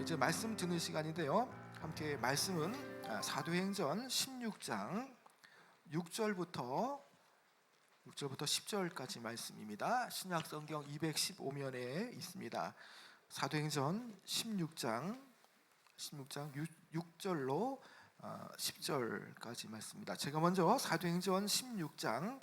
이제 말씀 듣는 시간인데요. 함께 말씀은 사도행전 16장 6절부터 10절까지 말씀입니다. 신약성경 215면에 있습니다. 사도행전 16장 6절로 10절까지 말씀입니다. 제가 먼저 사도행전 16장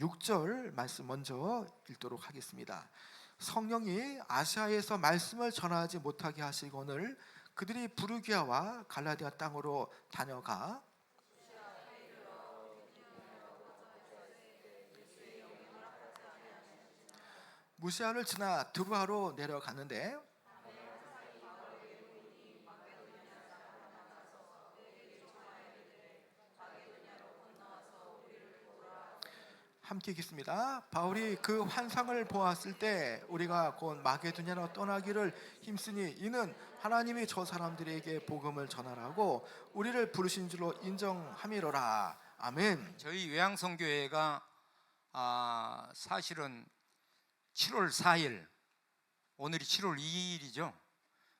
6절 말씀 먼저 읽도록 하겠습니다. 성령이 아시아에서 말씀을 전하지 못하게 하시거늘 그들이 부르기아와 갈라디아 땅으로 다녀가 무시아를 지나 드브아로 내려가는데 함께 읽겠습니다. 바울이 그 환상을 보았을 때 우리가 곧 마게도냐로 떠나기를 힘쓰니 이는 하나님이 저 사람들에게 복음을 전하라고 우리를 부르신 줄로 인정함이로라. 아멘. 저희 외향성교회가 사실은 7월 4일, 오늘이 7월 2일이죠.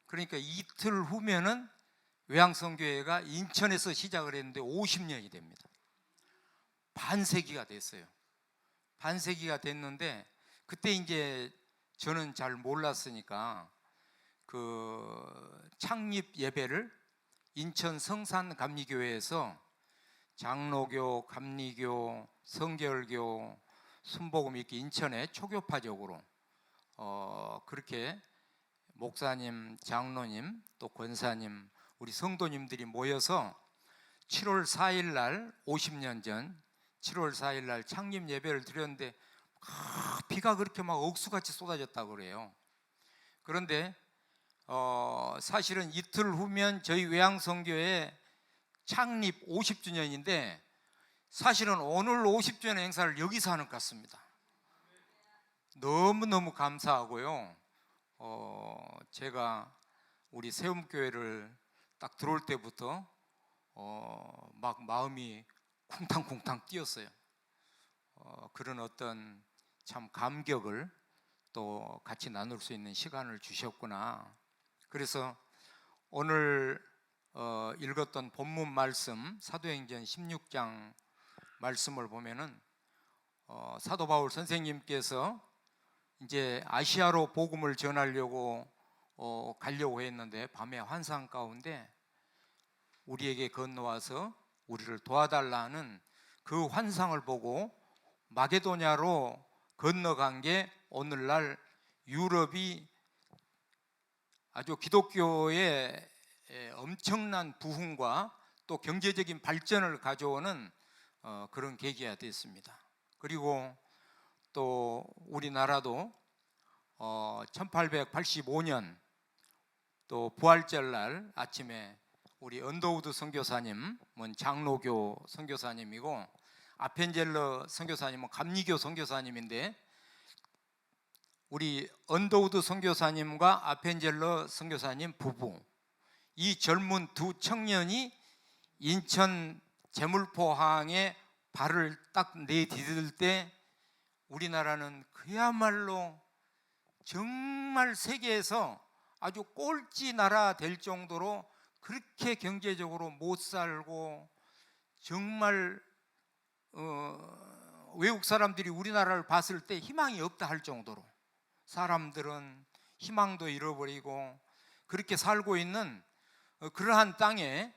그러니까 이틀 후면은 외향성교회가 인천에서 시작을 했는데 50년이 됩니다. 반세기가 됐어요. 반세기가 됐는데 그때 이제 저는 잘 몰랐으니까 그 창립 예배를 인천 성산 감리교회에서 장로교, 감리교, 성결교, 순복음 이렇게 인천에 초교파적으로 그렇게 목사님, 장로님, 또 권사님, 우리 성도님들이 모여서 7월 4일 날 50년 전 7월 4일 날 창립 예배를 드렸는데 비가 그렇게 막 억수같이 쏟아졌다고 그래요. 그런데 사실은 이틀 후면 저희 외향성교회 창립 50주년인데 사실은 오늘 50주년 행사를 여기서 하는 것 같습니다. 너무너무 감사하고요. 제가 우리 세움교회를 딱 들어올 때부터 막 마음이 쿵탕쿵탕 뛰었어요. 그런 어떤 참 감격을 또 같이 나눌 수 있는 시간을 주셨구나. 그래서 오늘 읽었던 본문 말씀 사도행전 16장 말씀을 보면은 사도 바울 선생님께서 이제 아시아로 복음을 전하려고 가려고 했는데 밤에 환상 가운데 우리에게 건너와서 우리를 도와달라는 그 환상을 보고 마게도냐로 건너간 게 오늘날 유럽이 아주 기독교의 엄청난 부흥과 또 경제적인 발전을 가져오는 그런 계기가 됐습니다. 그리고 또 우리나라도 1885년 또 부활절날 아침에 우리 언더우드 선교사님은 장로교 선교사님이고 아펜젤러 선교사님은 감리교 선교사님인데 우리 언더우드 선교사님과 아펜젤러 선교사님 부부 이 젊은 두 청년이 인천 제물포항에 발을 딱 내디딜 때 우리나라는 그야말로 정말 세계에서 아주 꼴찌 나라 될 정도로 그렇게 경제적으로 못 살고 정말 외국 사람들이 우리나라를 봤을 때 희망이 없다 할 정도로 사람들은 희망도 잃어버리고 그렇게 살고 있는 그러한 땅에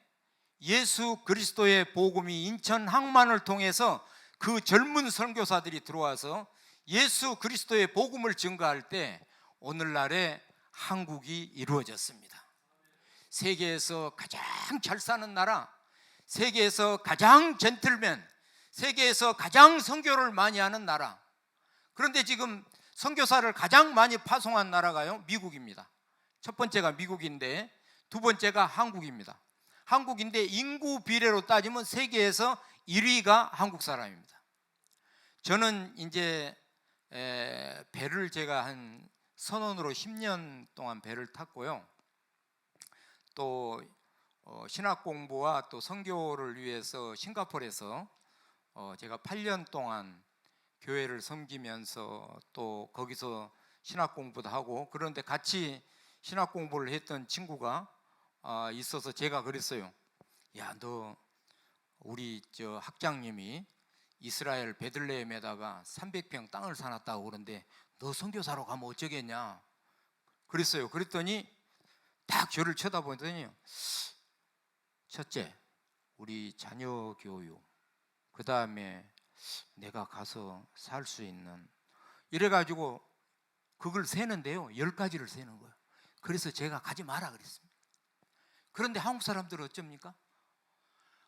예수 그리스도의 복음이 인천 항만을 통해서 그 젊은 선교사들이 들어와서 예수 그리스도의 복음을 증거할 때 오늘날의 한국이 이루어졌습니다. 세계에서 가장 잘 사는 나라, 세계에서 가장 젠틀맨, 세계에서 가장 선교를 많이 하는 나라. 그런데 지금 선교사를 가장 많이 파송한 나라가요 미국입니다. 첫 번째가 미국인데 두 번째가 한국입니다. 한국인데 인구 비례로 따지면 세계에서 1위가 한국 사람입니다. 저는 이제 배를 제가 한 선원으로 10년 동안 배를 탔고요. 또 신학 공부와 또 선교를 위해서 싱가포르에서 제가 8년 동안 교회를 섬기면서 또 거기서 신학 공부도 하고 그런데 같이 신학 공부를 했던 친구가 있어서 제가 그랬어요. 야, 너 우리 저 학장님이 이스라엘 베들레헴에다가 300평 땅을 사놨다고 그러는데 너 선교사로 가면 어쩌겠냐 그랬어요. 그랬더니 딱 저를 쳐다보더니 첫째, 우리 자녀 교육, 그 다음에 내가 가서 살 수 있는, 이래가지고 그걸 세는데요, 10가지를 세는 거예요. 그래서 제가 가지 마라 그랬습니다. 그런데 한국 사람들은 어쩝니까?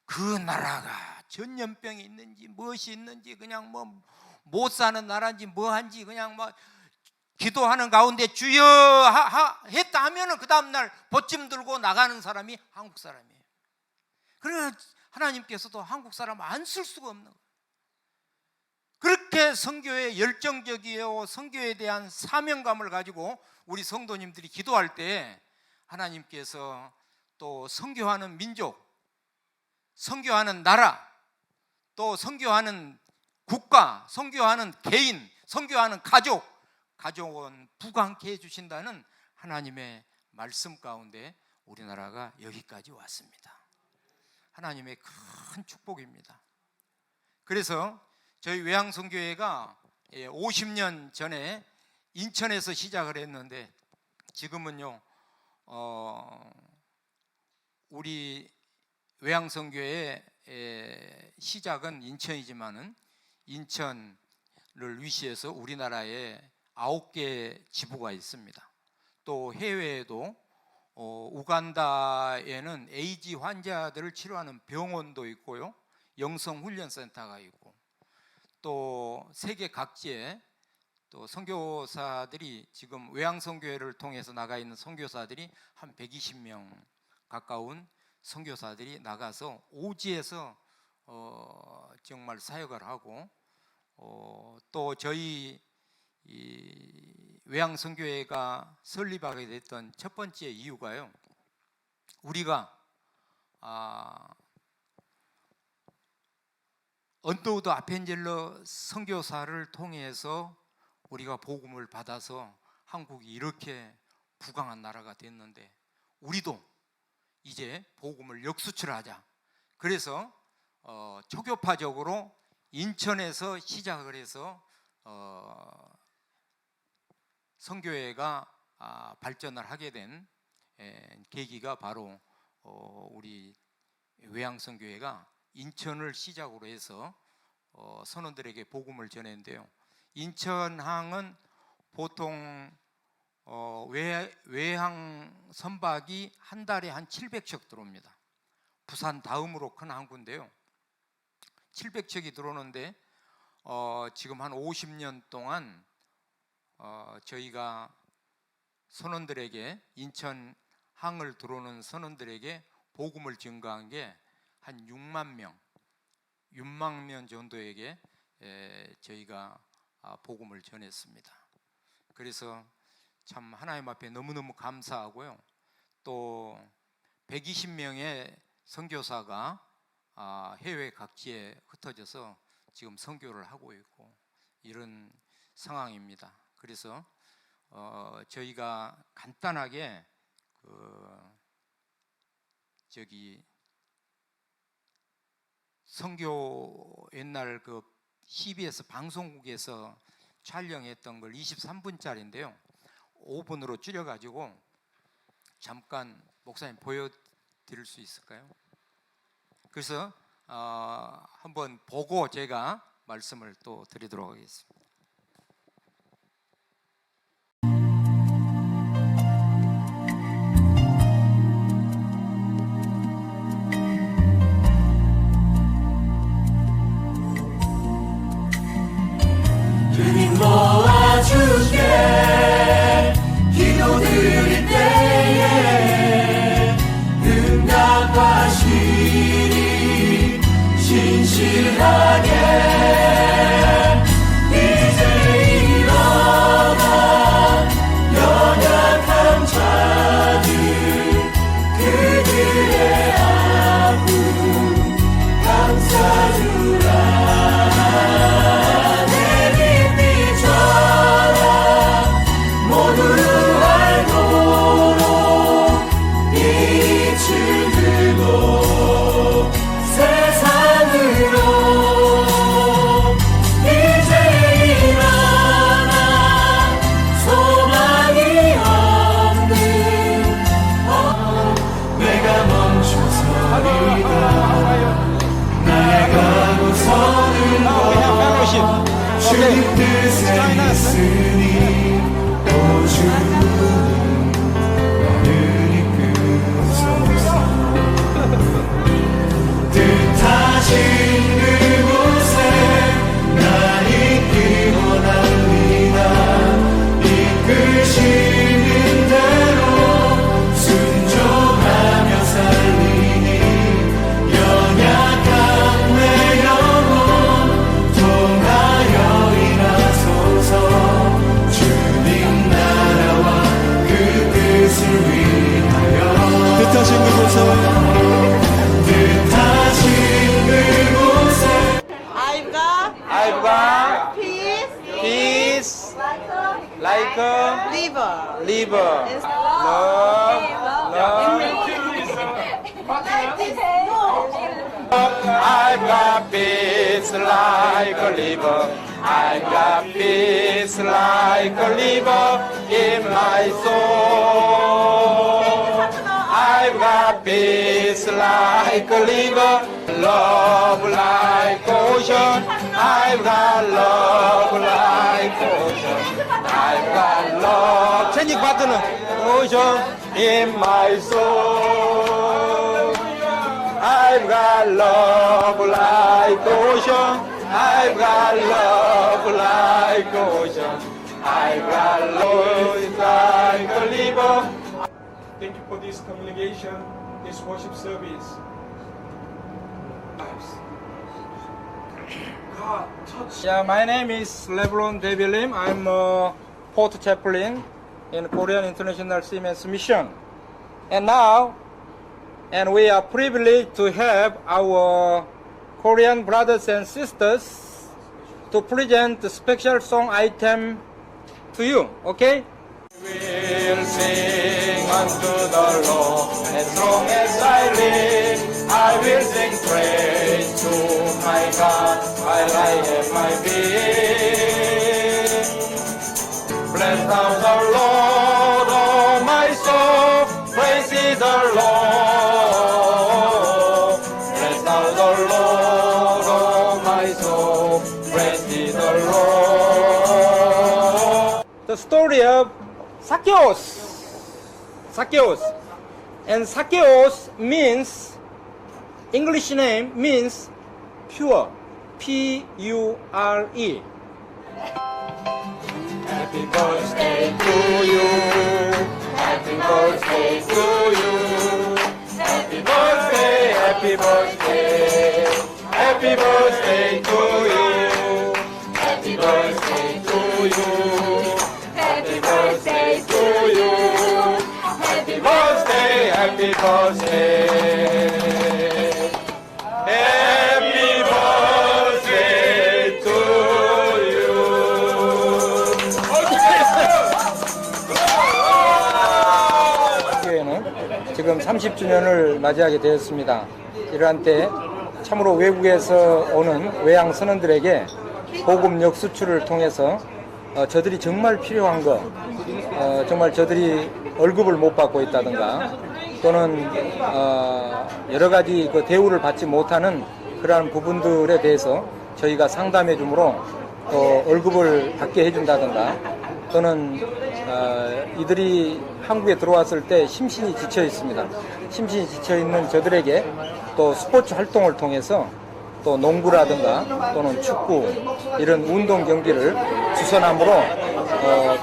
그 나라가 전염병이 있는지 무엇이 있는지 그냥 뭐 못 사는 나라인지 뭐한지 그냥 뭐 기도하는 가운데 주여 했다 하면은 그 다음날 보침 들고 나가는 사람이 한국 사람이에요. 그러나 하나님께서도 한국 사람 안 쓸 수가 없는 거예요. 그렇게 선교에 열정적이요, 선교에 대한 사명감을 가지고 우리 성도님들이 기도할 때 하나님께서 또 선교하는 민족, 선교하는 나라, 또 선교하는 국가, 선교하는 개인, 선교하는 가족은 부강케 해주신다는 하나님의 말씀 가운데 우리나라가 여기까지 왔습니다. 하나님의 큰 축복입니다. 그래서 저희 외항선교회가 50년 전에 인천에서 시작을 했는데 지금은요 우리 외항선교회의 시작은 인천이지만은 인천을 위시해서 우리나라에 9개 지부가 있습니다. 또 해외에도 우간다에는 에이즈 환자들을 치료하는 병원도 있고요, 영성훈련센터가 있고, 또 세계 각지에 또 선교사들이 지금 외항선교회를 통해서 나가 있는 선교사들이 한 120명 가까운 선교사들이 나가서 오지에서 정말 사역을 하고, 또 저희 외항선교회가 설립하게 됐던 첫 번째 이유가요, 우리가 언더우드 아펜젤러 선교사를 통해서 우리가 복음을 받아서 한국이 이렇게 부강한 나라가 됐는데 우리도 이제 복음을 역수출하자. 그래서 초교파적으로 인천에서 시작을 해서 선교회가 발전을 하게 된 계기가 바로 우리 외항선교회가 인천을 시작으로 해서 선원들에게 복음을 전했는데요, 인천항은 보통 외항 선박이 한 달에 한 700척 들어옵니다. 부산 다음으로 큰 항구인데요, 700척이 들어오는데 지금 한 50년 동안 저희가 선원들에게, 인천항을 들어오는 선원들에게 복음을 증거한 게 한 6만 명 정도에게 저희가 복음을 전했습니다. 그래서 참 하나님 앞에 너무너무 감사하고요, 또 120명의 선교사가 해외 각지에 흩어져서 지금 선교를 하고 있고 이런 상황입니다. 그래서 저희가 간단하게 선교 옛날 그 CBS 방송국에서 촬영했던 걸 23분짜리인데요 5분으로 줄여가지고 잠깐 목사님 보여드릴 수 있을까요? 그래서 한번 보고 제가 말씀을 또 드리도록 하겠습니다. 주님 모아주게 기도드릴 때에 응답하시리 신실하게 live, love, love. I've got peace like a liver. I've got peace like a liver in my soul. I've got peace like a liver, love like ocean. I've got love like ocean. I've got love. 체닉 받드는 ocean in my soul. I've got love like ocean. I've got love like ocean. I've got love like a liver. Thank you for this communication, this worship service. God, touch. Yeah, my name is Lebron David Lim. I'm a port chaplain in Korean International Seamen's Mission. And now, we are privileged to have our Korean brothers and sisters to present the special song item to you, okay? We'll sing unto the Lord as long as I live. I will sing praise to my God while I have my being. Bless thou the Lord, oh my soul, praise ye the Lord. Bless thou the Lord, oh my soul, praise ye the Lord. The story of Zacchaeus. And Zacchaeus means, English name means pure, P-U-R-E. Happy birthday to you, happy birthday to you, happy birthday, happy birthday, happy birthday to you, happy birthday to you. Happy birthday to you. Happy birthday, happy birthday. Happy birthday to you. 교회는 지금 30주년을 맞이하게 되었습니다. 이러한 때 참으로 외국에서 오는 외양 선원들에게 복음 역수출을 통해서 저들이 정말 필요한 거, 정말 저들이 월급을 못 받고 있다든가 또는 여러 가지 그 대우를 받지 못하는 그러한 부분들에 대해서 저희가 상담해 주므로 월급을 받게 해준다든가 또는 이들이 한국에 들어왔을 때 심신이 지쳐 있습니다. 심신이 지쳐 있는 저들에게 또 스포츠 활동을 통해서 또 농구라든가 또는 축구 이런 운동 경기를 주선함으로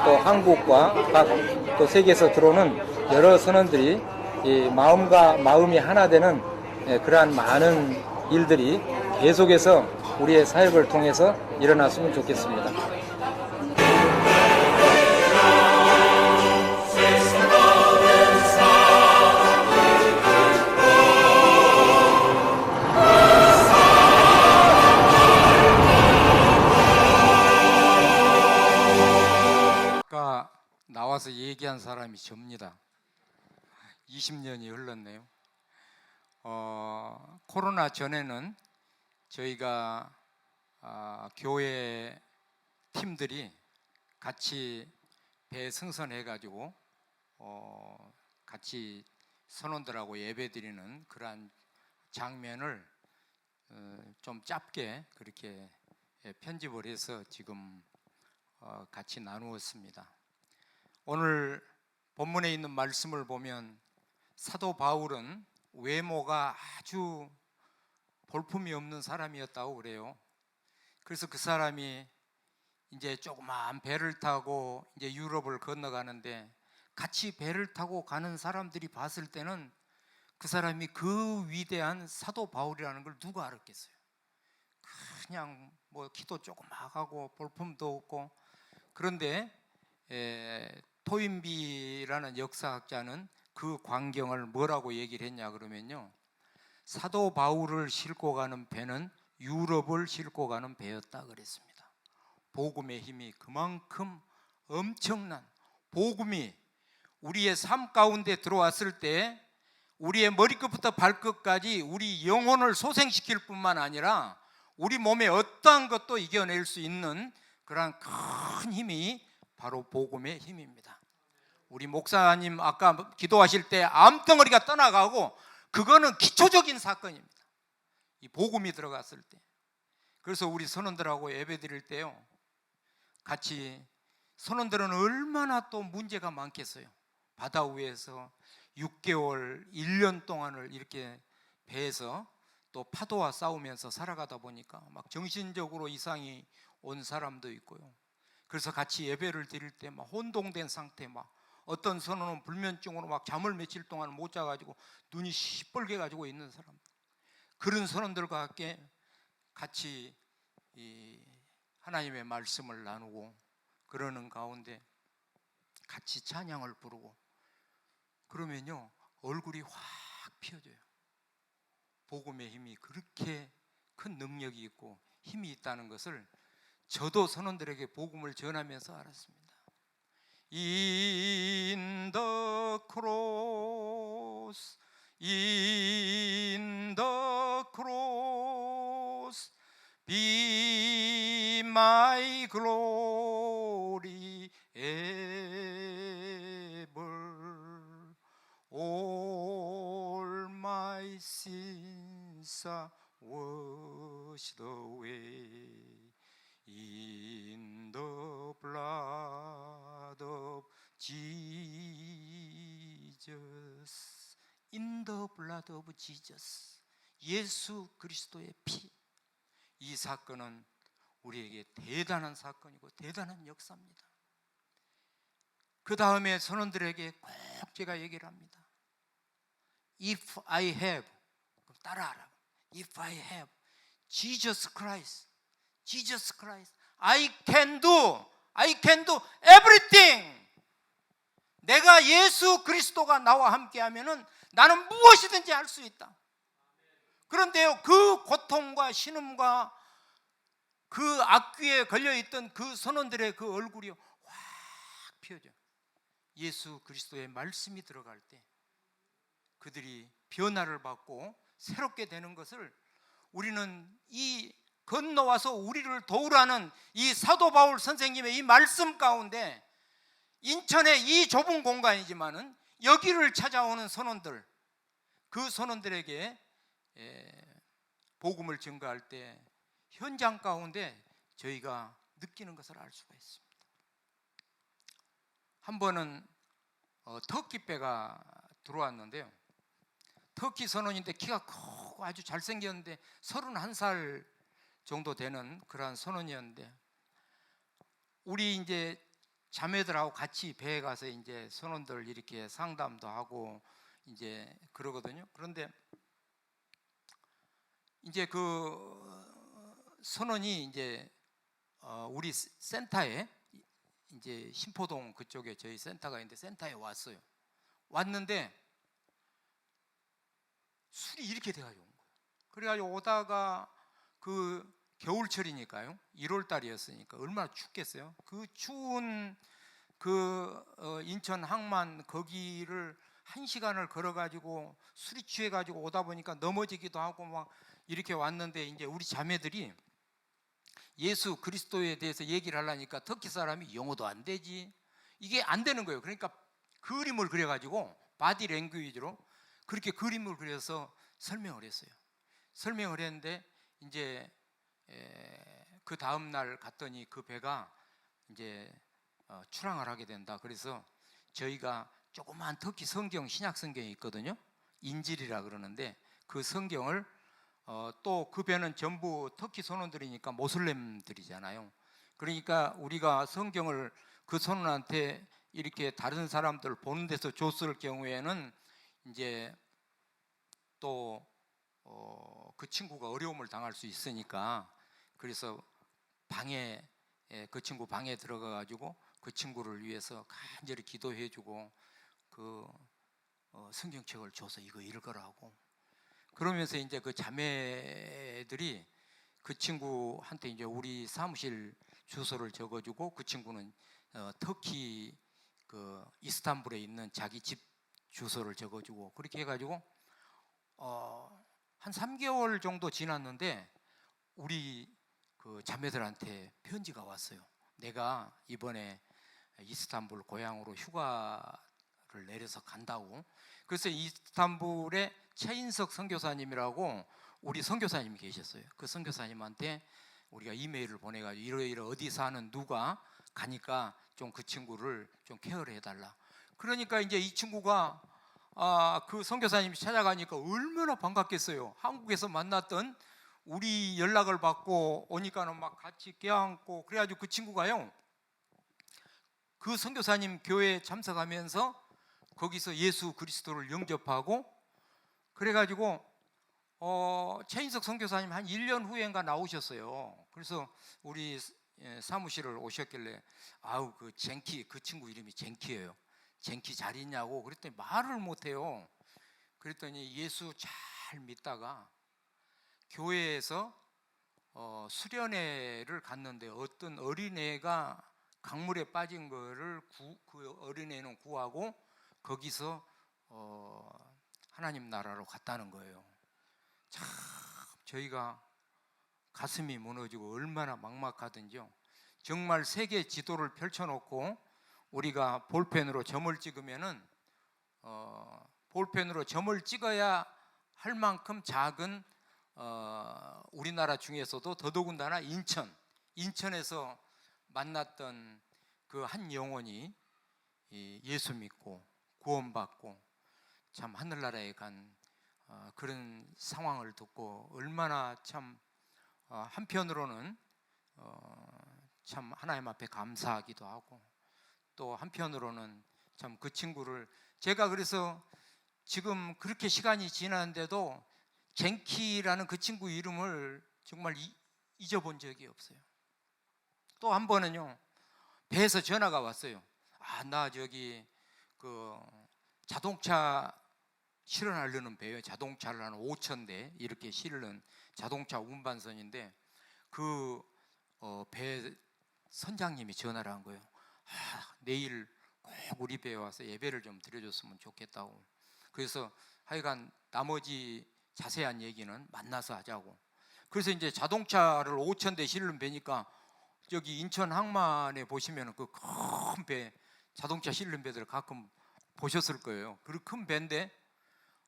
또 한국과 각 또 세계에서 들어오는 여러 선원들이 이 마음과 마음이 하나 되는 그러한 많은 일들이 계속해서 우리의 사역을 통해서 일어났으면 좋겠습니다. 나와서 얘기한 사람이 접니다. 20년이 흘렀네요. 코로나 전에는 저희가 교회 팀들이 같이 배 승선해가지고 같이 선원들하고 예배드리는 그러한 장면을 좀 짧게 그렇게 편집을 해서 지금 같이 나누었습니다. 오늘 본문에 있는 말씀을 보면 사도 바울은 외모가 아주 볼품이 없는 사람이었다고 그래요. 그래서 그 사람이 이제 조그마한 배를 타고 이제 유럽을 건너가는데 같이 배를 타고 가는 사람들이 봤을 때는 그 사람이 그 위대한 사도 바울이라는 걸 누가 알았겠어요? 그냥 뭐 키도 조그마하고 볼품도 없고. 그런데 토인비라는 역사학자는 그 광경을 뭐라고 얘기를 했냐 그러면요, 사도 바울을 싣고 가는 배는 유럽을 싣고 가는 배였다 그랬습니다. 복음의 힘이 그만큼 엄청난, 복음이 우리의 삶 가운데 들어왔을 때 우리의 머리끝부터 발끝까지 우리 영혼을 소생시킬 뿐만 아니라 우리 몸에 어떠한 것도 이겨낼 수 있는 그러한 큰 힘이 바로 복음의 힘입니다. 우리 목사님 아까 기도하실 때 암덩어리가 떠나가고 그거는 기초적인 사건입니다. 이 복음이 들어갔을 때. 그래서 우리 선원들하고 예배 드릴 때요, 같이 선원들은 얼마나 또 문제가 많겠어요. 바다 위에서 6개월, 1년 동안을 이렇게 배에서 또 파도와 싸우면서 살아가다 보니까 막 정신적으로 이상이 온 사람도 있고요. 그래서 같이 예배를 드릴 때 막 혼동된 상태, 막 어떤 선원은 불면증으로 막 잠을 며칠 동안 못 자가지고 눈이 시뻘게 가지고 있는 사람, 그런 선원들과 함께 같이 이 하나님의 말씀을 나누고 그러는 가운데 같이 찬양을 부르고 그러면요 얼굴이 확 피어져요. 복음의 힘이 그렇게 큰 능력이 있고 힘이 있다는 것을 저도 선원들에게 복음을 전하면서 알았습니다. In the cross, in the cross, be my glory ever. All my sins are washed away in the blood of Jesus. In the blood of Jesus. 예수 그리스도의 피. 이 사건은 우리에게 대단한 사건이고 대단한 역사입니다. 그 다음에 선원들에게 꼭 제가 얘기를 합니다. If I have, 따라하라. If I have Jesus Christ, Jesus Christ, I can do everything. 내가 예수 그리스도가 나와 함께하면은 나는 무엇이든지 할 수 있다. 그런데요, 그 고통과 신음과 그 악귀에 걸려있던 그 선원들의 그 얼굴이 확 피어져. 예수 그리스도의 말씀이 들어갈 때 그들이 변화를 받고 새롭게 되는 것을 우리는 이 건너와서 우리를 도우라는 이 사도 바울 선생님의 이 말씀 가운데 인천의 이 좁은 공간이지만은 여기를 찾아오는 선원들, 그 선원들에게 복음을 증거할 때 현장 가운데 저희가 느끼는 것을 알 수가 있습니다. 한 번은 터키 배가 들어왔는데요, 터키 선원인데 키가 크고 아주 잘생겼는데 31살 정도 되는 그러한 선원이었는데 우리 이제 자매들하고 같이 배에 가서 이제 선원들 이렇게 상담도 하고 이제 그러거든요. 그런데 이제 그 선원이 이제 우리 센터에 이제 신포동 그쪽에 저희 센터가 있는데 센터에 왔어요. 왔는데 술이 이렇게 돼가지고 온 거예요. 그래가지고 오다가 그 겨울철이니까요, 1월 달이었으니까 얼마나 춥겠어요. 그 추운 그 인천 항만 거기를 1시간을 걸어가지고 술이 취해가지고 오다 보니까 넘어지기도 하고 막 이렇게 왔는데 이제 우리 자매들이 예수 그리스도에 대해서 얘기를 하려니까 터키 사람이 영어도 안 되지, 이게 안 되는 거예요. 그러니까 그림을 그려가지고 바디 랭귀지로 그렇게 그림을 그려서 설명을 했어요. 설명을 했는데 이제 그 다음 날 갔더니 그 배가 이제 출항을 하게 된다. 그래서 저희가 조그만 터키 성경, 신약 성경이 있거든요. 인질이라 그러는데 그 성경을 또 그 배는 전부 터키 선원들이니까 모슬렘들이잖아요. 그러니까 우리가 성경을 그 선원한테 이렇게 다른 사람들 보는 데서 줬을 경우에는 이제 또 그 친구가 어려움을 당할 수 있으니까 그래서 방에 그 친구 방에 들어가 가지고 그 친구를 위해서 간절히 기도해주고 그 성경책을 줘서 이거 읽으라고. 그러면서 이제 그 자매들이 그 친구한테 이제 우리 사무실 주소를 적어주고 그 친구는 터키 그 이스탄불에 있는 자기 집 주소를 적어주고 그렇게 해가지고 한 3개월 정도 지났는데 우리 그 자매들한테 편지가 왔어요. 내가 이번에 이스탄불 고향으로 휴가를 내려서 간다고. 그래서 이스탄불에 최인석 선교사님이라고 우리 선교사님이 계셨어요. 그 선교사님한테 우리가 이메일을 보내가지고 이러이러 어디 사는 누가 가니까 좀 그 친구를 좀 케어를 해달라. 그러니까 이제 이 친구가 그 선교사님이 찾아가니까 얼마나 반갑겠어요. 한국에서 만났던 우리 연락을 받고 오니까는 막 같이 껴안고 그래가지고 그 친구가요 그 선교사님 교회에 참석하면서 거기서 예수 그리스도를 영접하고 그래가지고 최인석 선교사님 한 1년 후엔가 나오셨어요. 그래서 우리 사무실을 오셨길래 아우 그 젠키 그 친구 이름이 젠키예요. 젠키 잘 있냐고 그랬더니 말을 못해요. 그랬더니 예수 잘 믿다가 교회에서 수련회를 갔는데 어떤 어린애가 강물에 빠진 거를 그 어린애는 구하고 거기서 하나님 나라로 갔다는 거예요. 참 저희가 가슴이 무너지고 얼마나 막막하든지요. 정말 세계 지도를 펼쳐놓고 우리가 볼펜으로 점을 찍으면은 볼펜으로 점을 찍어야 할 만큼 작은 우리나라 중에서도 더더군다나 인천에서 만났던 그 한 영혼이 예수 믿고 구원받고 참 하늘나라에 간 그런 상황을 듣고 얼마나 참 한편으로는 참 하나님 앞에 감사하기도 하고 또 한편으로는 참 그 친구를 제가 그래서 지금 그렇게 시간이 지났는데도 젠키라는 그 친구 이름을 정말 잊어본 적이 없어요. 또 한 번은요 배에서 전화가 왔어요. 나 저기 그 자동차 실어나르는 배요. 자동차를 한 5,000대 이렇게 실는 자동차 운반선인데 그 배 선장님이 전화를 한 거예요. 내일 꼭 우리 배에 와서 예배를 좀 드려줬으면 좋겠다고. 그래서 하여간 나머지 자세한 얘기는 만나서 하자고. 그래서 이제 자동차를 5,000대 실는 배니까 저기 인천 항만에 보시면 그 큰 배 자동차 실는 배들 가끔 보셨을 거예요. 그 큰 배인데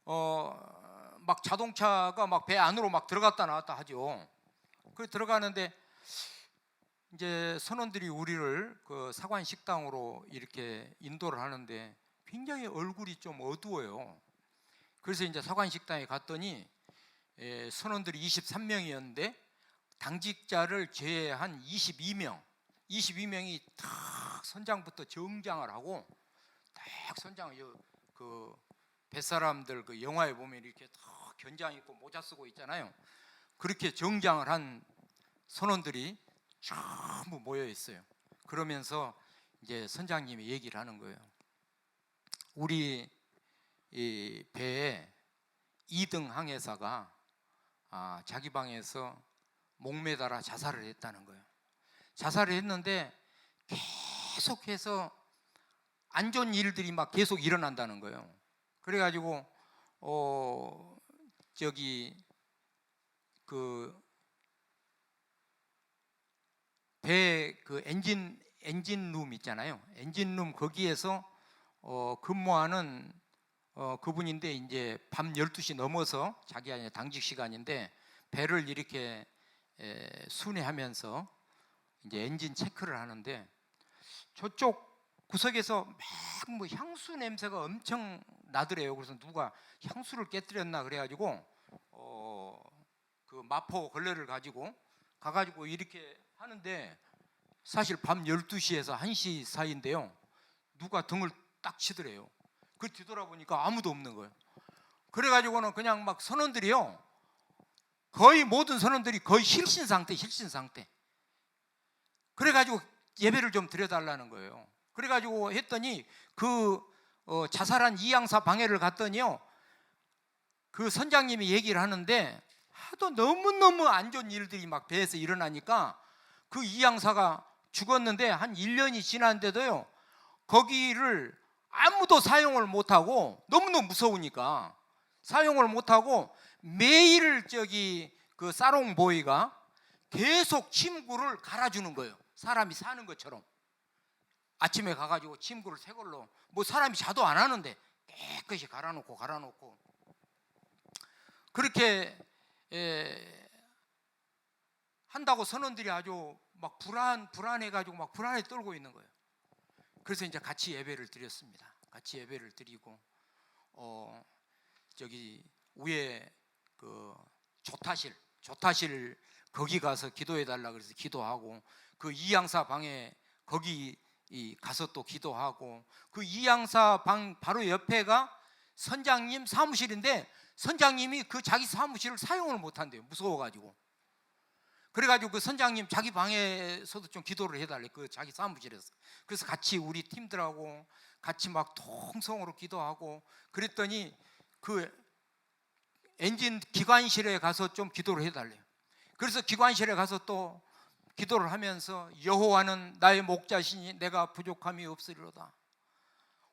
막 자동차가 막 배 안으로 막 들어갔다 나왔다 하죠. 그 들어가는데 이제 선원들이 우리를 그 사관 식당으로 이렇게 인도를 하는데 굉장히 얼굴이 좀 어두워요. 그래서 이제 사관 식당에 갔더니 선원들이 23명이었는데 당직자를 제외한 22명이 탁 선장부터 정장을 하고 딱 선장을 그 뱃사람들 그 영화에 보면 이렇게 탁 견장 입고 모자 쓰고 있잖아요. 그렇게 정장을 한 선원들이 전부 모여 있어요. 그러면서 이제 선장님이 얘기를 하는 거예요. 우리 이 배에 2등 항해사가 자기 방에서 목매달아 자살을 했다는 거예요. 자살을 했는데 계속해서 안 좋은 일들이 막 계속 일어난다는 거예요. 그래가지고 저기 그 배 그 엔진룸 있잖아요. 엔진룸 거기에서 근무하는 그분인데 이제 밤 12시 넘어서 자기 아니 당직 시간인데 배를 이렇게 순회하면서 이제 엔진 체크를 하는데 저쪽 구석에서 막 뭐 향수 냄새가 엄청 나더래요. 그래서 누가 향수를 깨뜨렸나 그래가지고 그 마포 걸레를 가지고 가가지고 이렇게 하는데 사실 밤 12시에서 1시 사이인데요. 누가 등을 딱 치더래요. 그 뒤돌아보니까 아무도 없는 거예요. 그래가지고는 그냥 막 선원들이요. 거의 모든 선원들이 거의 실신 상태. 그래가지고 예배를 좀 드려달라는 거예요. 그래가지고 했더니 그 자살한 이양사 방해를 갔더니요. 그 선장님이 얘기를 하는데 하도 너무너무 안 좋은 일들이 막 배에서 일어나니까 그 이양사가 죽었는데 한 1년이 지났는데도요. 거기를 아무도 사용을 못하고 너무너무 무서우니까 사용을 못하고 매일 저기 그 사롱보이가 계속 침구를 갈아주는 거예요. 사람이 사는 것처럼. 아침에 가가지고 침구를 새 걸로, 뭐 사람이 자도 안 하는데 깨끗이 갈아놓고 그렇게 한다고 선원들이 아주 막 불안해가지고 막 불안에 떨고 있는 거예요. 그래서 이제 같이 예배를 드렸습니다. 같이 예배를 드리고 저기 위에 그 조타실 거기 가서 기도해 달라 그래서 기도하고, 그 이양사 방에 거기 가서 또 기도하고, 그 이양사 방 바로 옆에가 선장님 사무실인데 선장님이 그 자기 사무실을 사용을 못 한대요. 무서워가지고. 그래가지고 그 선장님 자기 방에서도 좀 기도를 해달래, 그 자기 사무실에서. 그래서 같이 우리 팀들하고 같이 막 통성으로 기도하고 그랬더니 그 엔진 기관실에 가서 좀 기도를 해달래요. 그래서 기관실에 가서 또 기도를 하면서 여호와는 나의 목자시니 내가 부족함이 없으리로다.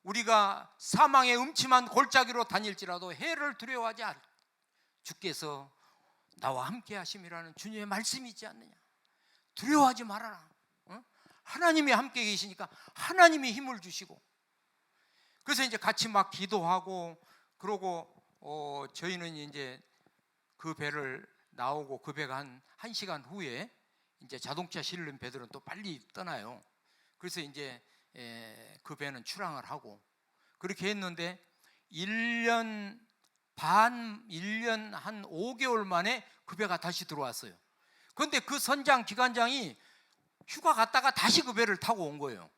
우리가 사망의 음침한 골짜기로 다닐지라도 해를 두려워하지 않. 주께서 나와 함께 하심이라는 주님의 말씀이 있지 않느냐. 두려워하지 말아라. 하나님이 함께 계시니까 하나님이 힘을 주시고. 그래서 이제 같이 막 기도하고 그러고 저희는 이제 그 배를 나오고 그 배가 한 1시간 후에 이제 자동차 실린 배들은 또 빨리 떠나요. 그래서 이제 그 배는 출항을 하고 그렇게 했는데 1년 한 5개월 만에 그 배가 다시 들어왔어요. 그런데 그 선장 기관장이 휴가 갔다가 다시 그 배를 타고 온 거예요.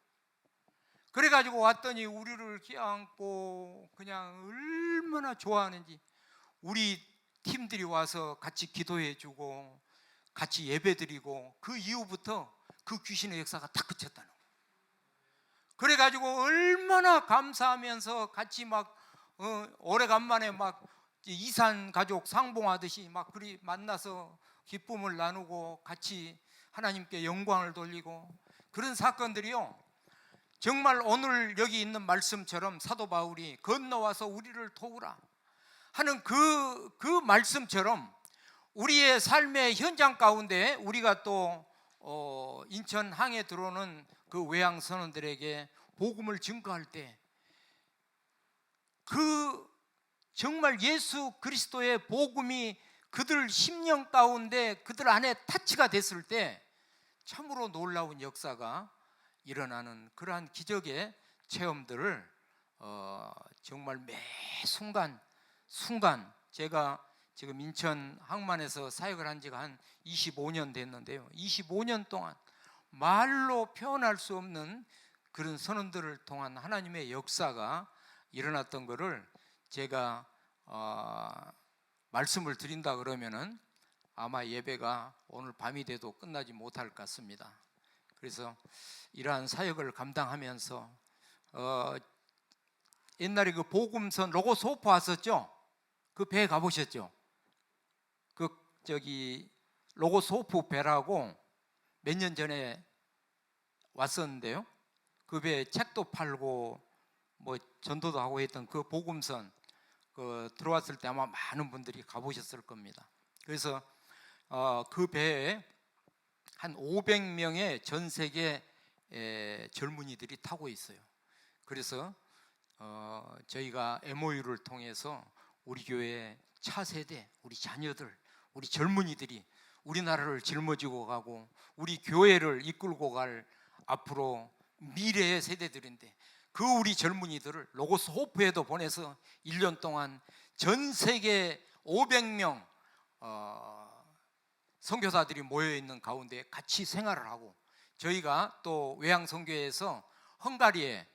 그래가지고 왔더니 우리를 껴안고 그냥 얼마나 좋아하는지, 우리 팀들이 와서 같이 기도해주고 같이 예배드리고, 그 이후부터 그 귀신의 역사가 딱 그쳤다는 거예요. 그래가지고 얼마나 감사하면서 같이 막 오래간만에 막 이산 가족 상봉하듯이 막 그리 만나서 기쁨을 나누고 같이 하나님께 영광을 돌리고, 그런 사건들이요, 정말 오늘 여기 있는 말씀처럼 사도 바울이 건너와서 우리를 도우라 하는 그 말씀처럼 우리의 삶의 현장 가운데 우리가 또 인천 항에 들어오는 그 외양 선원들에게 복음을 증거할 때 그 정말 예수 그리스도의 복음이 그들 심령 가운데 그들 안에 타치가 됐을 때 참으로 놀라운 역사가 일어나는 그러한 기적의 체험들을 정말 매 순간 제가 지금 인천 항만에서 사역을 한 지가 한 25년 됐는데요. 25년 동안 말로 표현할 수 없는 그런 선언들을 통한 하나님의 역사가 일어났던 것을 제가 말씀을 드린다 그러면은 아마 예배가 오늘 밤이 돼도 끝나지 못할 것 같습니다. 그래서 이러한 사역을 감당하면서 옛날에 그 복음선 로고스 호프 왔었죠? 그 배 가보셨죠? 그 저기 로고스 호프 배라고 몇 년 전에 왔었는데요. 그 배 책도 팔고 뭐 전도도 하고 했던 그 복음선 그 들어왔을 때 아마 많은 분들이 가보셨을 겁니다. 그래서 그 배에 한 500명의 전 세계 젊은이들이 타고 있어요. 그래서 저희가 MOU를 통해서 우리 교회 차세대, 우리 자녀들, 우리 젊은이들이 우리나라를 짊어지고 가고 우리 교회를 이끌고 갈 앞으로 미래의 세대들인데, 그 우리 젊은이들을 로고스 호프에도 보내서 1년 동안 전 세계 500명 선교사들이 모여있는 가운데 같이 생활을 하고, 저희가 또 외양선교회에서 헝가리에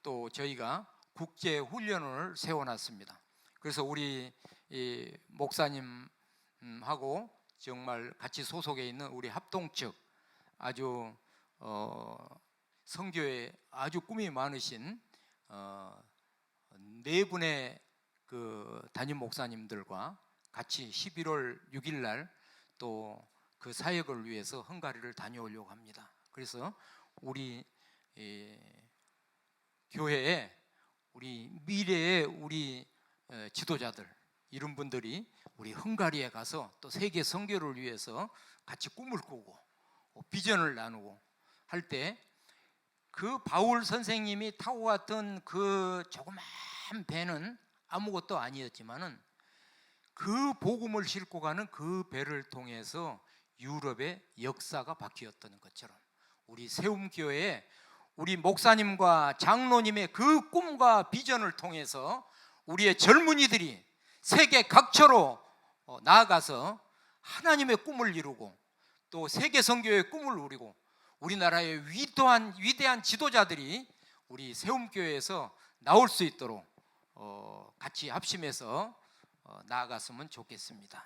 또 저희가 국제훈련을 세워놨습니다. 그래서 우리 목사님하고 정말 같이 소속해 있는 우리 합동측 아주 선교에 아주 꿈이 많으신 네 분의 그 담임 목사님들과 같이 11월 6일 날 또 그 사역을 위해서 헝가리를 다녀오려고 합니다. 그래서 우리 교회에 우리 미래의 우리 지도자들 이런 분들이 우리 헝가리에 가서 또 세계 선교를 위해서 같이 꿈을 꾸고 비전을 나누고 할 때 그 바울 선생님이 타고 갔던 그 조그만 배는 아무것도 아니었지만은 그 복음을 싣고 가는 그 배를 통해서 유럽의 역사가 바뀌었던 것처럼 우리 세움교회에 우리 목사님과 장로님의 그 꿈과 비전을 통해서 우리의 젊은이들이 세계 각처로 나아가서 하나님의 꿈을 이루고 또 세계 선교의 꿈을 이루고 우리나라의 위대한 지도자들이 우리 세움교회에서 나올 수 있도록 같이 합심해서 나아갔으면 좋겠습니다.